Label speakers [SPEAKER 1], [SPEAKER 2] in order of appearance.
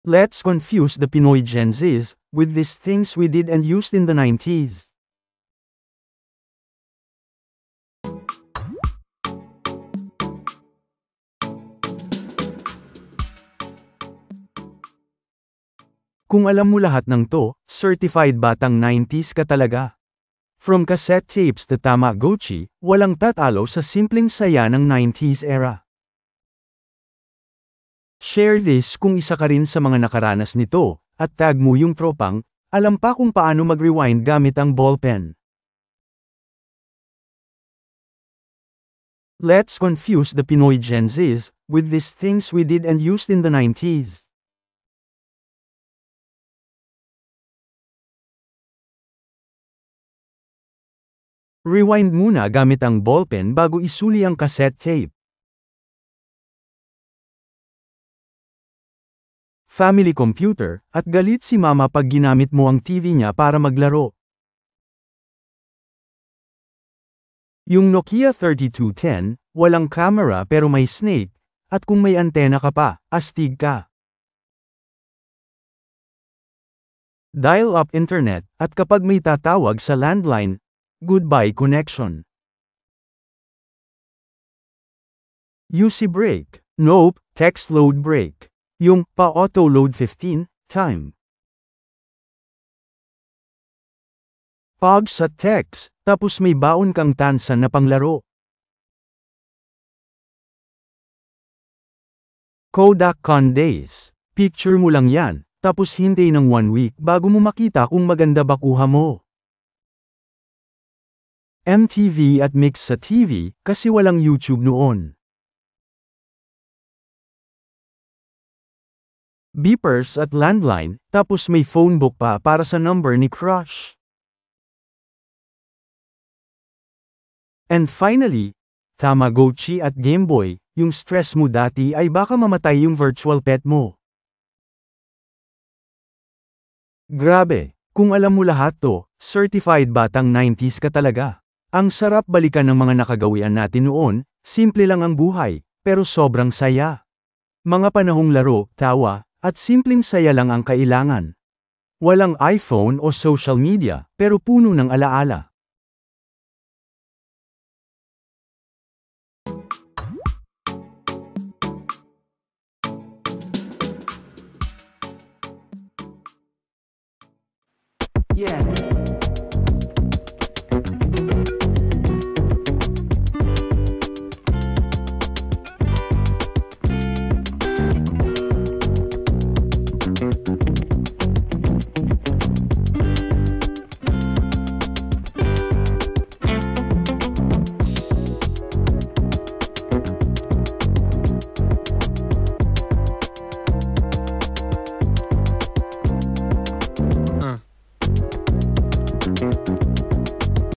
[SPEAKER 1] Let's confuse the Pinoy Gen Zs with these things we did and used in the 90s. Kung alam mo lahat ng to, certified batang 90s ka talaga. From cassette tapes to Tamagotchi, walang tatalo sa simpleng saya ng 90s era. Share this kung isa ka rin sa mga nakaranas nito, at tag mo yung tropang, alam pa kung paano mag-rewind gamit ang ballpen. Let's confuse the Pinoy Gen Zs with these things we did and used in the 90s. Rewind muna gamit ang ballpen bago isuli ang cassette tape. Family computer, at galit si mama pag ginamit mo ang TV niya para maglaro. Yung Nokia 3210, walang camera pero may snake, at kung may antena ka pa, astig ka. Dial-up internet, at kapag may tatawag sa landline, goodbye connection. UC break. Nope, text load break. Yung pa-auto load 15 time. Pag sa text, tapos may baon kang tansan na panglaro. Kodak Con days. Picture mo lang yan, tapos hintay ng 1 week bago mo makita kung maganda ba kuha mo. MTV at mix sa TV, kasi walang YouTube noon. Beepers at landline, tapos may phone book pa para sa number ni crush. And finally, Tamagotchi at Game Boy, yung stress mo dati ay baka mamatay yung virtual pet mo. Grabe, kung alam mo lahat to, certified batang 90s ka talaga. Ang sarap balikan ng mga nakagawian natin noon, simple lang ang buhay, pero sobrang saya. Mga panahong laro, tawa, at simpleng saya lang ang kailangan. Walang iPhone o social media, pero puno ng alaala.
[SPEAKER 2] Yeah.